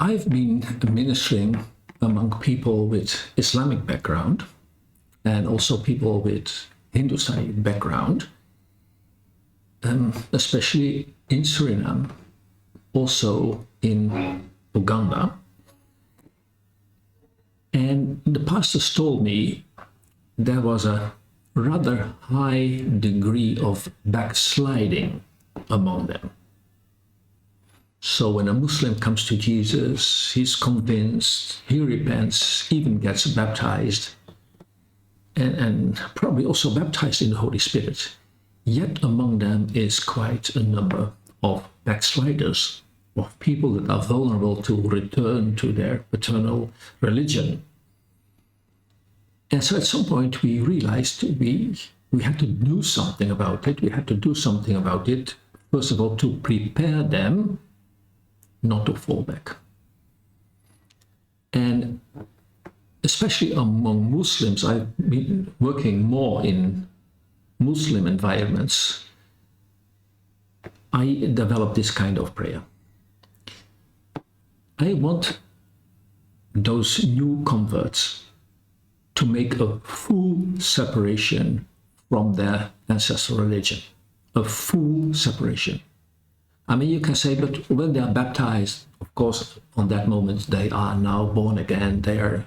I've been ministering among people with Islamic background and also people with Hindustani background, especially in Suriname, also in Uganda. And the pastors told me there was a rather high degree of backsliding among them. So when a Muslim comes to Jesus, he's convinced, he repents, even gets baptized, and probably also baptized in the Holy Spirit. Yet among them is quite a number of backsliders, of people that are vulnerable to return to their paternal religion. And so at some point we realized we had to do something about it. We had to do something about it, first of all, to prepare them not to fall back. And especially among Muslims, I've been working more in Muslim environments. I developed this kind of prayer. I want those new converts to make a full separation from their ancestral religion, a full separation. I mean, you can say, but when they are baptized, of course, on that moment, they are now born again, they are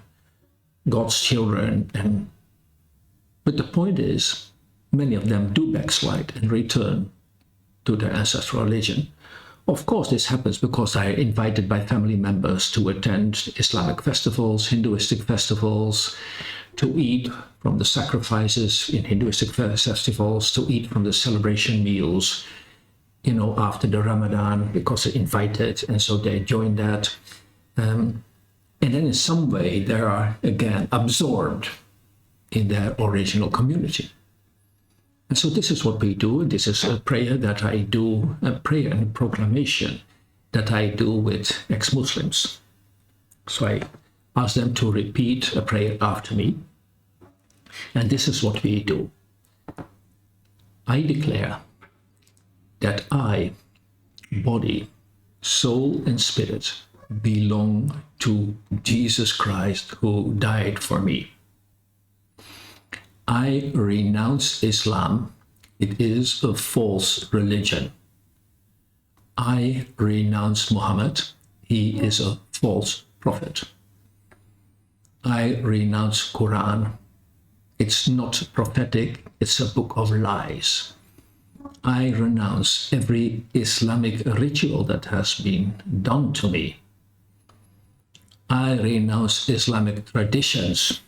God's children. But the point is, many of them do backslide and return to their ancestral religion. Of course, this happens because they are invited by family members to attend Islamic festivals, Hinduistic festivals, to eat from the sacrifices in Hinduistic festivals, to eat from the celebration meals, after the Ramadan, because they're invited, and so they join that. And then in some way, they are, again, absorbed in their original community. And so this is what we do. This is a prayer that I do, a prayer and a proclamation that I do with ex-Muslims. So I ask them to repeat a prayer after me. And this is what we do. I declare that I, body, soul, and spirit, belong to Jesus Christ who died for me. I renounce Islam. It is a false religion. I renounce Muhammad. He is a false prophet. I renounce Quran. It's not prophetic. It's a book of lies. I renounce every Islamic ritual that has been done to me. I renounce Islamic traditions.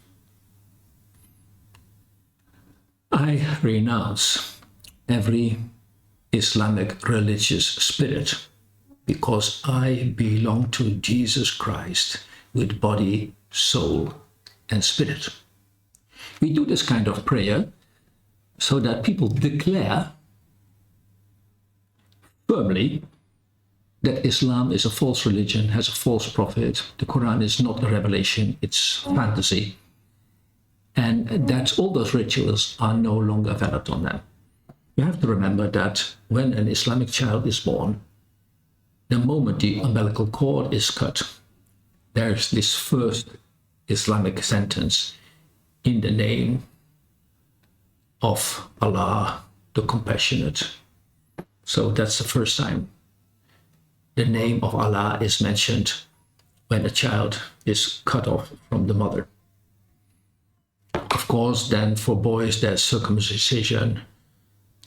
I renounce every Islamic religious spirit because I belong to Jesus Christ with body, soul, and spirit. We do this kind of prayer so that people declare firmly that Islam is a false religion, has a false prophet. The Quran is not a revelation, it's fantasy. And that all those rituals are no longer valid on them. You have to remember that when an Islamic child is born, the moment the umbilical cord is cut, there's this first Islamic sentence, in the name of Allah, the Compassionate. So that's the first time the name of Allah is mentioned when a child is cut off from the mother. Of course, then for boys, there's circumcision.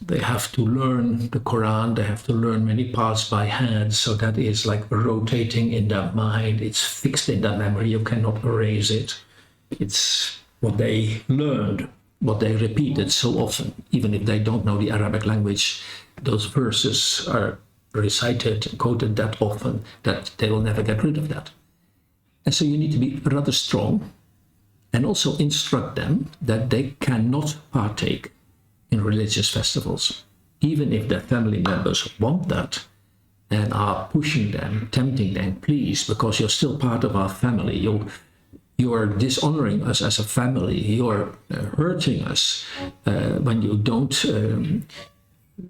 They have to learn the Quran. They have to learn many parts by hand. So that is like rotating in their mind. It's fixed in their memory. You cannot erase it. It's what they learned, what they repeated so often. Even if they don't know the Arabic language, those verses are recited and quoted that often that they will never get rid of that. And so you need to be rather strong and also instruct them that they cannot partake in religious festivals, even if their family members want that and are pushing them, tempting them, please, because you're still part of our family. You are dishonoring us as a family. You are hurting us when you don't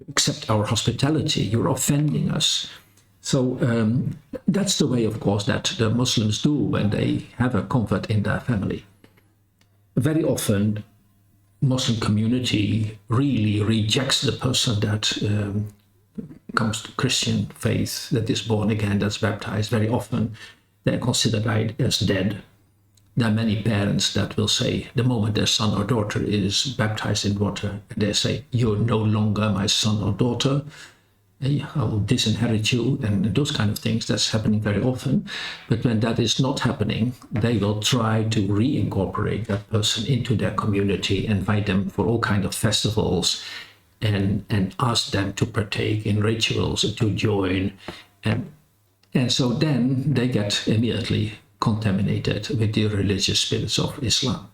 accept our hospitality. You're offending us. So that's the way, of course, that the Muslims do when they have a convert in their family. Very often, Muslim community really rejects the person that comes to Christian faith, that is born again, that's baptized. Very often, they're considered as dead. There are many parents that will say, the moment their son or daughter is baptized in water, they say, "You're no longer my son or daughter. I will disinherit you," and those kind of things. That's happening very often. But when that is not happening, they will try to reincorporate that person into their community, invite them for all kinds of festivals, and ask them to partake in rituals, to join. And so then they get immediately contaminated with the religious spirits of Islam.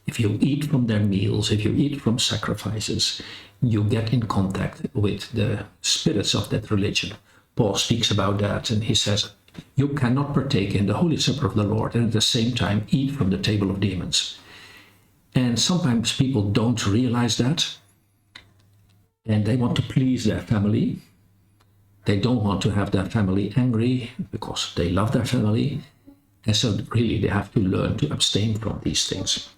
If you eat from their meals, if you eat from sacrifices, you get in contact with the spirits of that religion. Paul speaks about that, and he says, you cannot partake in the Holy Supper of the Lord and at the same time eat from the table of demons. And sometimes people don't realize that, and they want to please their family. They don't want to have their family angry because they love their family. And so really they have to learn to abstain from these things.